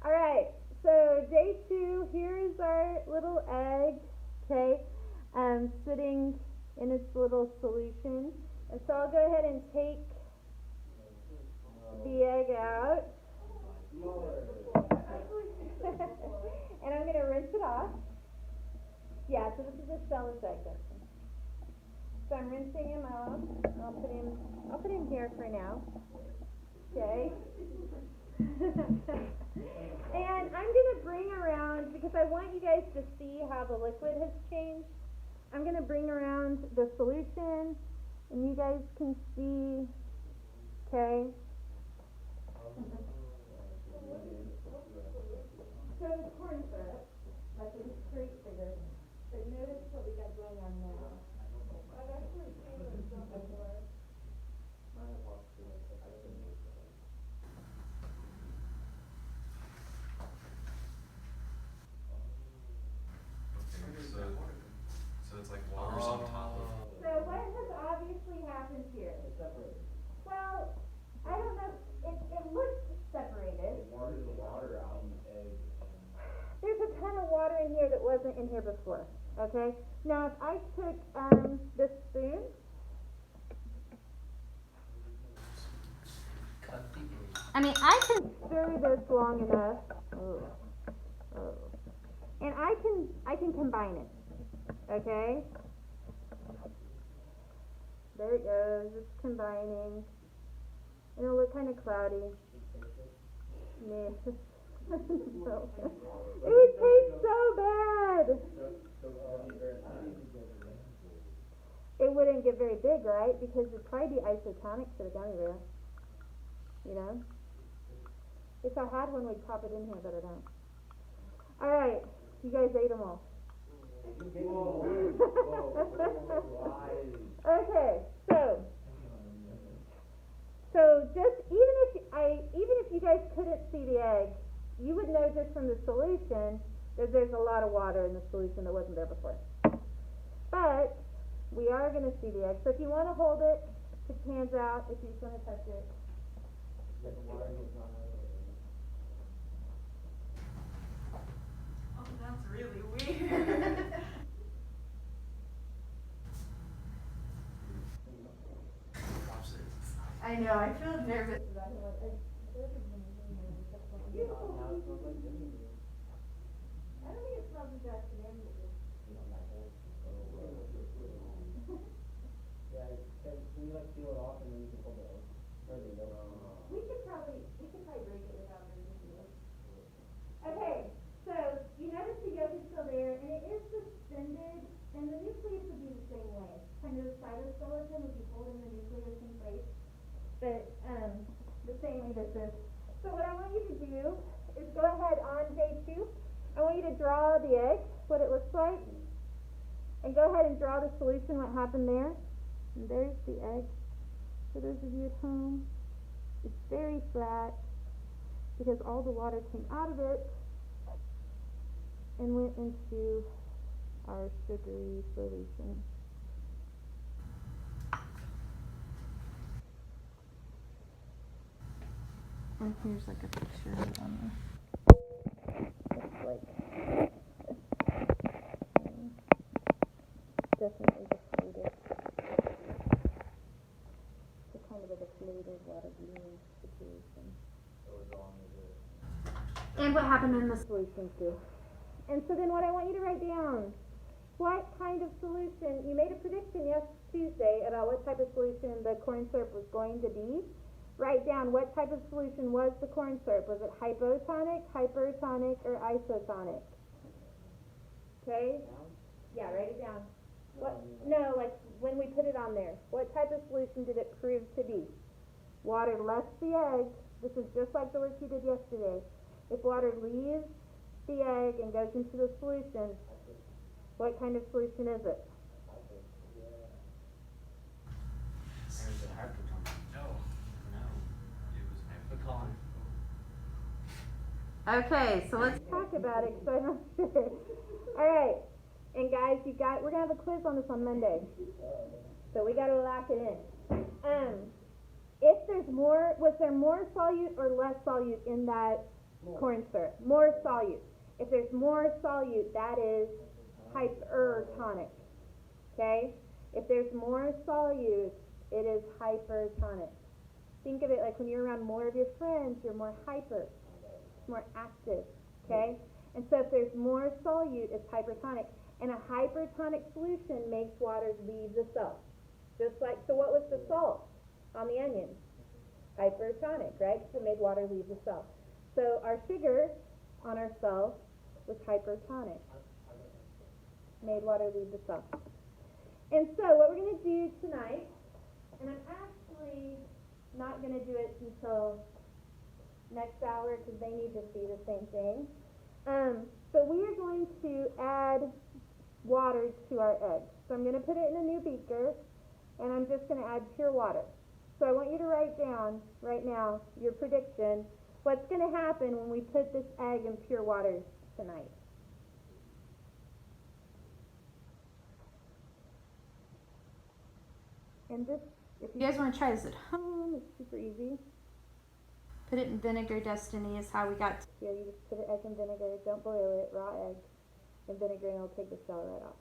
All right, so day 2, here is our little egg, okay, sitting in its little solution. And so I'll go ahead and take the egg out. And I'm going to rinse it off. Yeah, so this is a shell egg. So I'm rinsing him off. I'll put him here for now. Okay. And I'm going to bring around, because I want you guys to see how the liquid has changed, I'm going to bring around the solution, and you guys can see, okay? So the corn syrup, like it was straight sugar, but notice what we got going on now. I've actually seen this done before. So it's like water's on top of. So what has obviously happened here? It's separated. Well, I don't know. It looks separated. Water's the water out in the egg. There's a ton of water in here that wasn't in here before. Okay. Now, if I took this spoon. Cut the egg. I mean, I can stir this long enough. And I can combine it. Okay? There it goes. It's combining. It'll look kind of cloudy. Yeah. No. It would taste so bad. It wouldn't get very big, right? Because it'd probably be isotonic to the gummy bear. You know? If I had one, we'd pop it in here, but I don't. Alright. You guys ate them all. Okay, so just even if you guys couldn't see the egg, you would know just from the solution that there's a lot of water in the solution that wasn't there before. But we are going to see the egg. So if you want to hold it, put your hands out. If you just want to touch it. Oh, that's really weird. I know, I feel nervous about it. I don't think it smells as bad to me. Yeah, can you like peel it off and then you can hold it over? We could probably break it without breaking it. Okay, so you notice the yolk is still there, and it is suspended, and the nucleus would be the same way. Kind of cytoskeleton would be holding the nucleus in place, but the same way that this. So what I want you to do is go ahead on day 2. I want you to draw the egg, what it looks like, and go ahead and draw the solution, what happened there. And there's the egg. For those of you at home, it's very flat because all the water came out of it and went into our sugary solution. And here's like a picture of it on there. It's like definitely deflated. It's kind of a deflated water balloon situation. And what happened in the solution too. And so then what I want you to write down, what kind of solution, you made a prediction Tuesday about what type of solution the corn syrup was going to be. Write down what type of solution was the corn syrup. Was it hypotonic, hypertonic, or isotonic? Okay? Yeah, write it down. What? No, like when we put it on there. What type of solution did it prove to be? Water left the egg. This is just like the work you did yesterday. If water leaves the egg and goes into the solution, what kind of solution is it? Okay, so let's talk about it because I'm not sure. All right, and guys, we're gonna have a quiz on this on Monday, so we gotta lock it in. If there's more, was there more solute or less solute in that corn syrup. More solute. If there's more solute, that is hypertonic. Okay? If there's more solute, it is hypertonic. Think of it like when you're around more of your friends, you're more hyper, more active. Okay? And so if there's more solute, it's hypertonic. And a hypertonic solution makes water leave the cell. Just like, so what was the salt on the onion? Hypertonic, right? So it made water leave the cell. So our sugar on our cell was hypertonic. Made water leave the cell. And so what we're going to do tonight, and I'm actually not going to do it until next hour because they need to see the same thing. But we are going to add water to our egg. So I'm going to put it in a new beaker, and I'm just going to add pure water. So I want you to write down right now your prediction. What's going to happen when we put this egg in pure water tonight? And this, if You guys want to try this at home? it's super easy. Put it in vinegar, Destiny, is how we got to. Here, you just put an egg in vinegar. Don't boil it, raw egg in vinegar, and it'll take the shell right off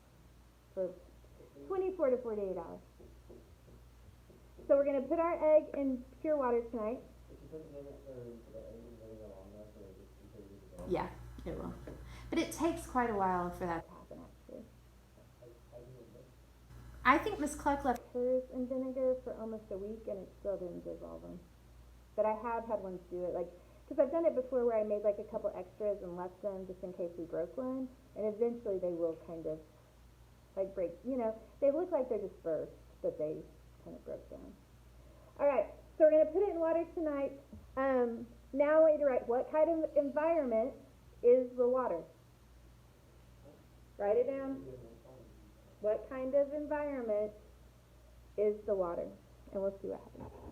for 24 to 48 hours. So we're going to put our egg in pure water tonight. If you put the vinegar, or the egg in vinegar long enough, so it gets completely dissolved. Yeah, it will. But it takes quite a while for that. Happen actually. I do it, but I think Miss Cluck left. Hers in vinegar for almost a week, and it still didn't dissolve them. But I have had ones do it, like, because I've done it before where I made like a couple extras and left them just in case we broke one, and eventually they will kind of like break. You know, they look like they're dispersed, but they kind of broke down. All right, so we're going to put it in water tonight. Now I want you to write what kind of environment is the water. Write it down. What kind of environment is the water? And we'll see what happens.